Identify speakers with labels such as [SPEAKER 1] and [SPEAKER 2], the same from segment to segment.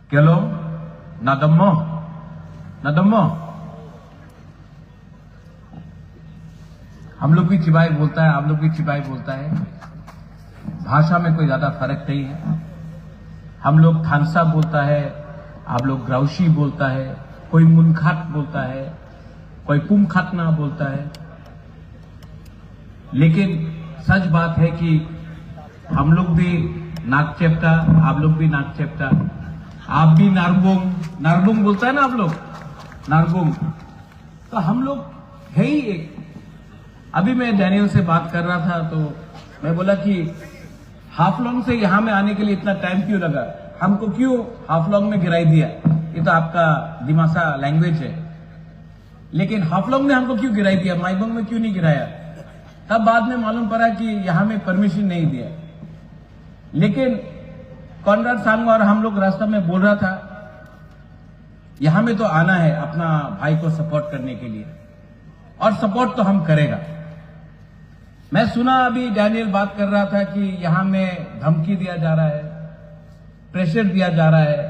[SPEAKER 1] Kelo, nadammo, nadammo। हम लोग भी चिबाई बोलता है, आप लोग भी चिबाई बोलता है। भाषा में कोई ज्यादा फर्क नहीं है। हम लोग थानसा बोलता है, आप लोग ग्राउशी बोलता है, कोई मुनखात बोलता है, कोई पुमखातना बोलता है। लेकिन सच बात है कि हम लोग भी नाक चेप्टा, आप लोग भी नाक चेप्टा, आप भी नारबुंग, नारबुंग बोलता है ना आप लोग, नारबुंग। तो हम लोग है ही एक। अभी मैं डैनियल से बात कर रहा था तो मैं बोला कि हाफलोंग से यहां में आने के लिए इतना टाइम क्यों लगा, हमको क्यों हाफलोंग में गिराई दिया। ये तो आपका दिमासा लैंग्वेज है, लेकिन हाफलोंग में हमको क्यों गिराई दिया, माइबंग में क्यों नहीं गिराया। तब बाद में मालूम पड़ा कि यहां में परमिशन नहीं दिया। लेकिन कॉनराड सांगमा और हम लोग रास्ता में बोल रहा था यहां में तो आना है अपना भाई को सपोर्ट करने के लिए, और सपोर्ट तो हम करेगा। मैं सुना अभी डैनियल बात कर रहा था कि यहां में धमकी दिया जा रहा है, प्रेशर दिया जा रहा है।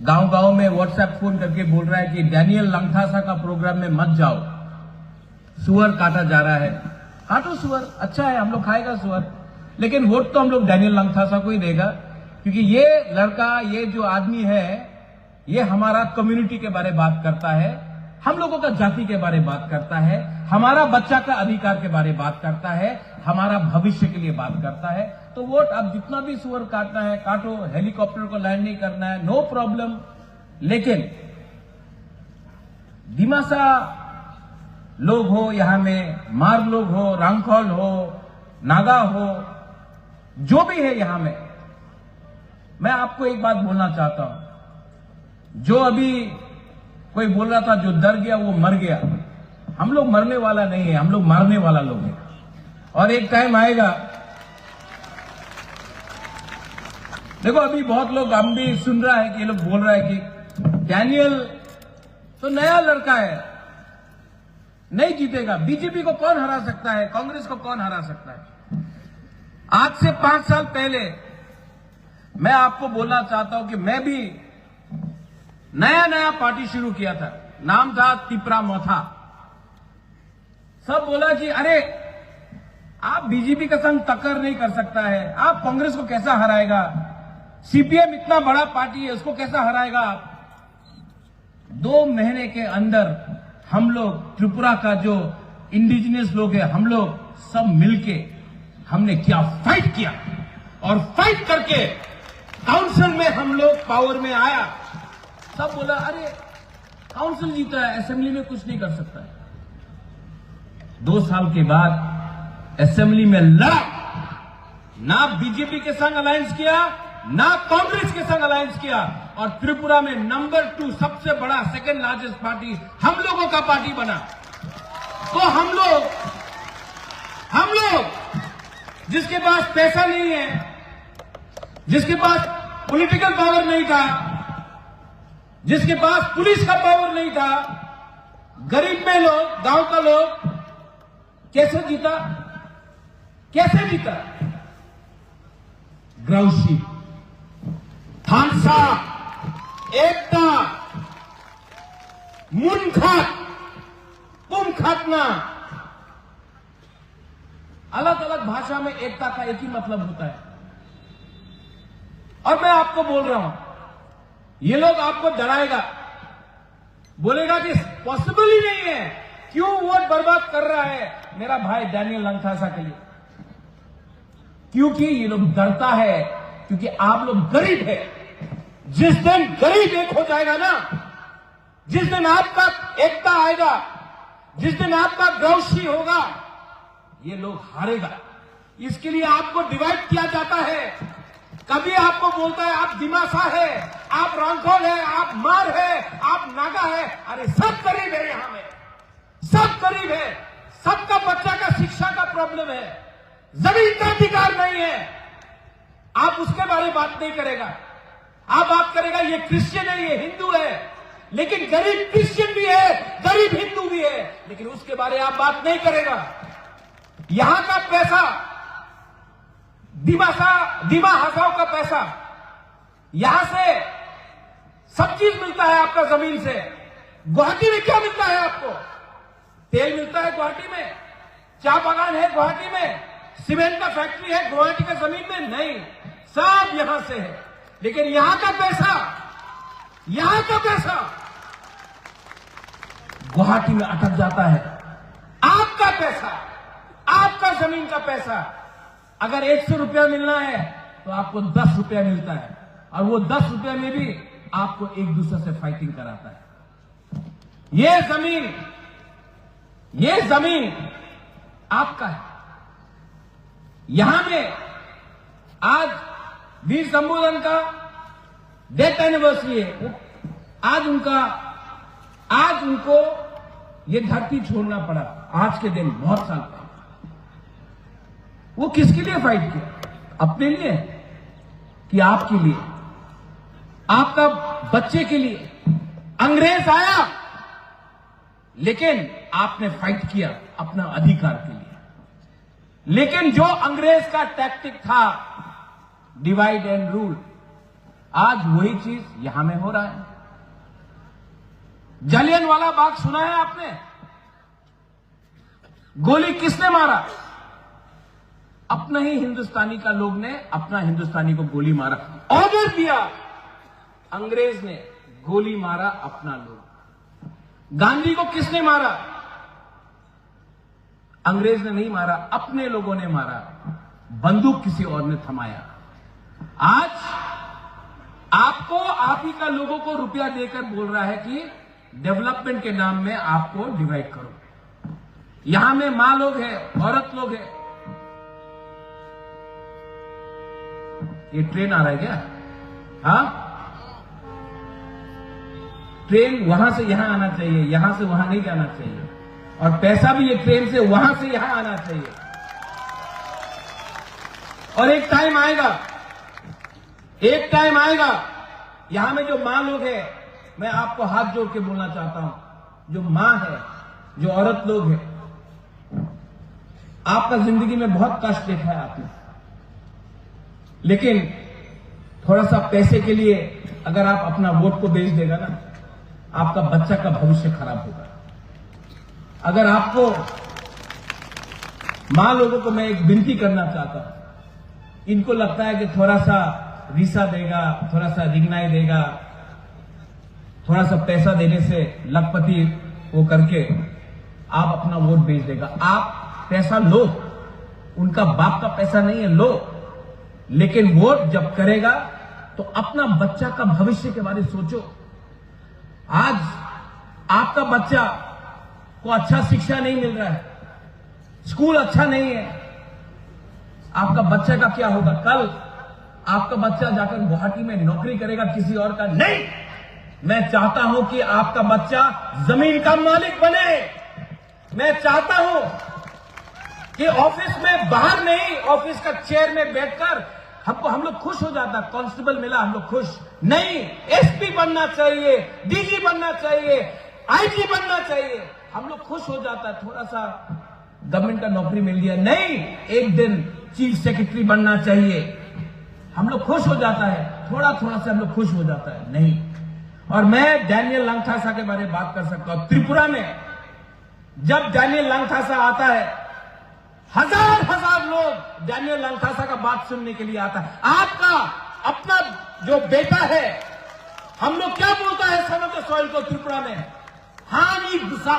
[SPEAKER 1] गांव गांव में व्हाट्सएप फोन करके बोल रहा है कि डैनियल लंगथासा का प्रोग्राम में मत जाओ, सुअर काटा जा रहा है। काटो सुअर, अच्छा है, हम लोग खाएगा सुअर, लेकिन वोट तो हम लोग डैनियल लंगथासा को ही देगा, क्योंकि ये लड़का, ये जो आदमी है, ये हमारा कम्युनिटी के बारे में बात करता है, हम लोगों का जाति के बारे में बात करता है, हमारा बच्चा का अधिकार के बारे में बात करता है, हमारा भविष्य के लिए बात करता है। तो वोट अब जितना भी सुअर काटना है काटो, हेलीकॉप्टर को लैंड नहीं करना है, नो प्रॉब्लम। लेकिन दिमासा लोग हो, यहां में मार लोग हो, रांगखोल हो, नागा हो, जो भी है यहां में, मैं आपको एक बात बोलना चाहता हूं। जो अभी कोई बोल रहा था जो डर गया वो मर गया, हम लोग मरने वाला नहीं है, हम लोग मारने वाला लोग हैं। और एक टाइम आएगा, देखो अभी बहुत लोग, हम भी सुन रहा है कि ये लोग बोल रहा है कि डैनियल तो नया लड़का है, नहीं जीतेगा, बीजेपी को कौन हरा सकता है, कांग्रेस को कौन हरा सकता है। आज से 5 साल पहले मैं आपको बोलना चाहता हूं कि मैं भी नया नया पार्टी शुरू किया था, नाम था तिपरा मोथा। सब बोला कि अरे आप बीजेपी के संग टक्कर नहीं कर सकता है, आप कांग्रेस को कैसा हराएगा, सीपीएम इतना बड़ा पार्टी है उसको कैसा हराएगा आप। 2 महीने के अंदर हम लोग, त्रिपुरा का जो इंडिजिनियस लोग हैं, हम लोग सब मिलके हमने क्या फाइट किया, और फाइट करके काउंसिल में हम लोग पावर में आया। सब बोला अरे काउंसिल जीता है, असेंबली में कुछ नहीं कर सकता है। 2 साल के बाद असेंबली में लड़ा, ना बीजेपी के संग अलायंस किया, ना कांग्रेस के संग अलायंस किया, और त्रिपुरा में नंबर 2 सबसे बड़ा, सेकंड लार्जेस्ट पार्टी हम लोगों का पार्टी बना। तो हम लोग जिसके पास पैसा नहीं है, जिसके पास पॉलिटिकल पावर नहीं था, जिसके पास पुलिस का पावर नहीं था, गरीब में लोग, गांव का लोग कैसे जीता, कैसे जीता। ग्राउशी, थानसा, एकता, मुनखात, पुमखातना, अलग अलग भाषा में एकता का एक ही मतलब होता है। और मैं आपको बोल रहा हूं, ये लोग आपको डराएगा, बोलेगा कि पॉसिबल ही नहीं है, क्यों वोट बर्बाद कर रहा है मेरा भाई डैनियल लंगथासा के लिए। क्योंकि ये लोग डरता है, क्योंकि आप लोग गरीब है। जिस दिन गरीब एक हो जाएगा ना, जिस दिन आपका एकता आएगा, जिस दिन आपका ग्राउशी होगा, ये लोग हारेगा। इसके लिए आपको डिवाइड किया जाता है। कभी आपको बोलता है आप दिमासा है, आप रांगखोल है, आप मार है, आप नागा है। अरे सब गरीब है, यहां में सब गरीब है, सबका बच्चा का शिक्षा का प्रॉब्लम है, जमीन का अधिकार नहीं है। आप उसके बारे में बात नहीं करेगा, आप बात करेगा ये क्रिश्चियन है, ये हिंदू है। लेकिन गरीब क्रिश्चियन भी है, गरीब हिंदू भी है, लेकिन उसके बारे में आप बात नहीं करेगा। यहां का पैसा, दिमा हसाओ का पैसा, यहां से
[SPEAKER 2] सब चीज मिलता है आपका जमीन से। गुवाहाटी में क्या मिलता है आपको? तेल मिलता है गुवाहाटी में, चाय बागान है गुवाहाटी में, सीमेंट का फैक्ट्री है गुवाहाटी के जमीन में? नहीं, सब यहां से है। लेकिन यहां का पैसा गुवाहाटी में अटक जाता है। आपका पैसा, आपका जमीन का पैसा अगर 100 रुपया मिलना है तो आपको 10 रुपया मिलता है, और वो 10 रुपया में भी आपको एक दूसरे से फाइटिंग कराता है। ये जमीन आपका है। यहां में आज वीर शंभूधन का डेथ एनिवर्सरी है। आज उनको ये धरती छोड़ना पड़ा आज के दिन, बहुत साल पहले। वो किसके लिए फाइट किया? अपने लिए कि आपके लिए, आपका बच्चे के लिए? अंग्रेज आया लेकिन आपने फाइट किया अपना अधिकार के लिए। लेकिन जो अंग्रेज का टैक्टिक था डिवाइड एंड रूल, आज वही चीज यहां में हो रहा है। जालियनवाला बाग सुना है आपने? गोली किसने मारा? अपना ही हिंदुस्तानी का लोग ने अपना हिंदुस्तानी को गोली मारा, ऑर्डर दिया। अंग्रेज ने गोली मारा अपना लोग। गांधी को किसने मारा? अंग्रेज ने नहीं मारा, अपने लोगों ने मारा। बंदूक किसी और ने थमाया। आज आपको, आप ही का लोगों को रुपया देकर बोल रहा है कि डेवलपमेंट के नाम में आपको डिवाइड करो। यहां में मां लोग हैं, औरत लोग हैं। ये ट्रेन आ रहा है क्या? हाँ, ट्रेन वहां से यहां आना चाहिए, यहां से वहां नहीं जाना चाहिए। और पैसा भी ये ट्रेन से वहां से यहां आना चाहिए। और एक टाइम आएगा यहां में जो मां लोग हैं, मैं आपको हाथ जोड़ के बोलना चाहता हूं, जो मां है, जो औरत लोग हैं, आपका जिंदगी में बहुत कष्ट देखा है आपने, लेकिन थोड़ा सा पैसे के लिए अगर आप अपना वोट को बेच देगा ना, आपका बच्चा का भविष्य खराब होगा। अगर आपको, मां लोगों को मैं एक विनती करना चाहता हूं, इनको लगता है कि थोड़ा सा वीसा देगा, थोड़ा सा रिग्नाई देगा, थोड़ा सा पैसा देने से लखपति वो करके आप अपना वोट बेच देगा। आप पैसा लो, उनका बाप का पैसा नहीं है, लो, लेकिन वोट जब करेगा तो अपना बच्चा का भविष्य के बारे में सोचो। आज आपका बच्चा को अच्छा शिक्षा नहीं मिल रहा है, स्कूल अच्छा नहीं है, आपका बच्चा का क्या होगा? कल आपका बच्चा जाकर गुवाहाटी में नौकरी करेगा किसी और का? नहीं, मैं चाहता हूं कि आपका बच्चा जमीन का मालिक बने। मैं चाहता हूं कि ऑफिस में, बाहर नहीं, ऑफिस का चेयर में बैठकर हम लोग खुश हो जाता, कांस्टेबल मिला हम लोग खुश नहीं, एसपी बनना चाहिए, डीजी बनना चाहिए, आईजी बनना चाहिए, हम लोग खुश हो जाता। थोड़ा सा गवर्नमेंट का नौकरी मिल गया, नहीं, एक दिन चीफ सेक्रेटरी बनना चाहिए, हम लोग खुश हो जाता है, थोड़ा थोड़ा से हम लोग खुश हो जाता है, नहीं। और मैं डैनियल लंगथासा के बारे में बात कर सकता हूं। त्रिपुरा में जब डैनियल लंगथासा आता है, हजार लोग डैनियल लंगथासा का बात सुनने के लिए आता है। आपका अपना जो बेटा है, हम लोग क्या बोलता है सन ऑफ द सॉइल को त्रिपुरा में? हानि गुस्सा।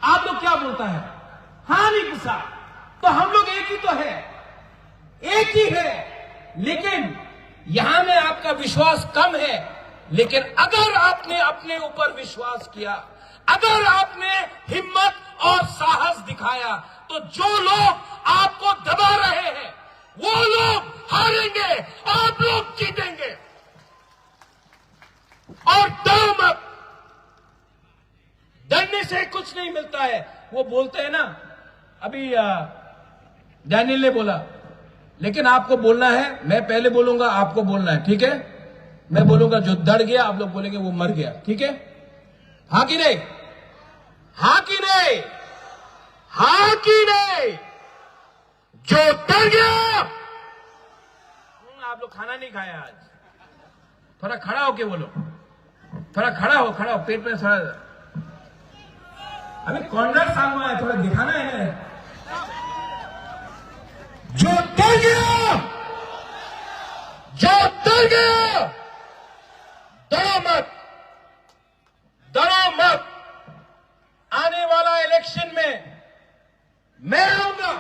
[SPEAKER 2] आप लोग क्या बोलता है? हानि गुस्सा। तो हम लोग एक ही तो है, एक ही है, लेकिन यहां में आपका विश्वास कम है। लेकिन अगर आपने अपने ऊपर विश्वास किया, अगर आपने हिम्मत और साहस दिखाया, तो जो लोग आपको दबा रहे हैं वो लोग हारेंगे, आप लोग जीतेंगे। और डरो मत, डरने से कुछ नहीं मिलता है। वो बोलते हैं ना, अभी डैनियल ने बोला, लेकिन आपको बोलना है, मैं पहले बोलूंगा, आपको बोलना है, ठीक है? मैं बोलूंगा जो डर गया, आप लोग बोलेंगे वो मर गया, ठीक है? हाँ कि नहीं? हाँ कि नहीं? हाँ कि नहीं? जो डर गया, आप लोग खाना नहीं खाया आज, थोड़ा खड़ा होके बोलो, थोड़ा खड़ा हो, पेट पे थोड़ा, अभी कॉन्ट्रैक्ट सांग में है, थोड़ा दिखाना है ना।
[SPEAKER 3] जो डर गया, जो डर गया, डरो मत, डरो मत। आने वाला इलेक्शन में मैं आऊंगा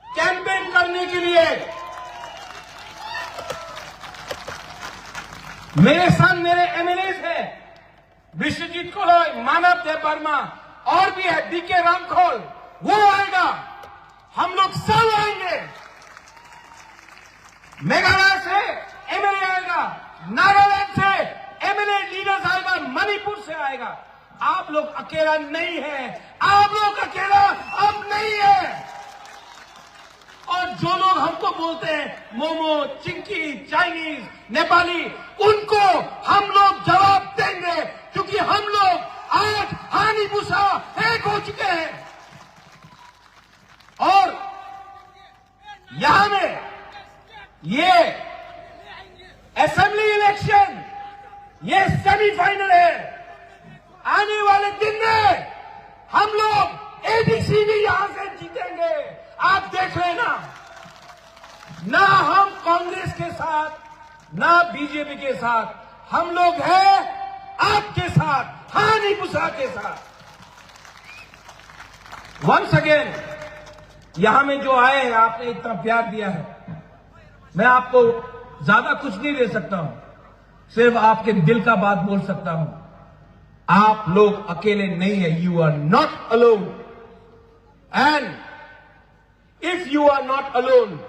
[SPEAKER 3] कैंपेन करने के लिए।
[SPEAKER 2] मेरे साथ मेरे एमएलए हैं, विश्वजीत कोलय, मानव देव वर्मा, और भी है बीके रामखोल,
[SPEAKER 3] वो आएगा, हम लोग सब आएंगे।
[SPEAKER 2] मेघालय से एमएलए आएगा, नागालैंड से एमएलए लीडर्स आएगा, मणिपुर से आएगा। आप लोग अकेला नहीं है, आप लोग अकेला अब नहीं है। और जो लोग हमको बोलते हैं मोमो, चिंकी, चाइनीज, नेपाली, उनको हम लोग जवाब देंगे, क्योंकि हम लोग आज हानि भूसा एक हो चुके हैं। और यहां में ये असेंबली इलेक्शन, ये सेमीफाइनल है। आने वाले दिन में हम लोग एडीसी भी यहां से जीतेंगे, आप देख लेना। ना हम कांग्रेस के साथ, ना बीजेपी के साथ, हम लोग हैं आपके साथ, हानि भूसा के साथ। वंस अगेन, यहां में जो आए हैं, आपने इतना प्यार दिया है, मैं आपको ज्यादा कुछ नहीं दे सकता हूं, सिर्फ आपके दिल का बात बोल सकता हूं। आप लोग अकेले नहीं है, you are not alone. And if you are not alone,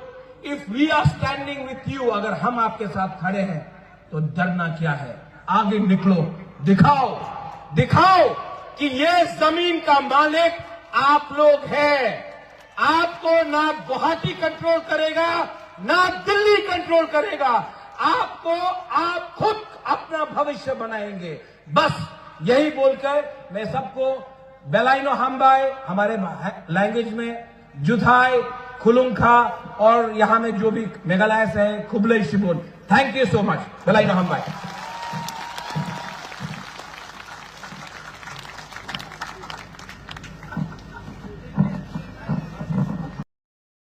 [SPEAKER 2] if we are standing with you, अगर हम आपके साथ खड़े हैं तो डरना क्या है, आगे निकलो, दिखाओ, दिखाओ कि ये जमीन का मालिक आप लोग हैं। आपको ना गुवाहाटी कंट्रोल करेगा, ना दिल्ली कंट्रोल करेगा, आपको आप खुद अपना भविष्य बनाएंगे। बस यही बोलकर मैं सबको बेलाइनो हमबाई, हमारे लैंग्वेज में जुथाई, खुलुंखा, और यहां में जो भी मेघालय से है, खुबले शिबोन, थैंक यू सो मच। बेलाइनो हमबाई।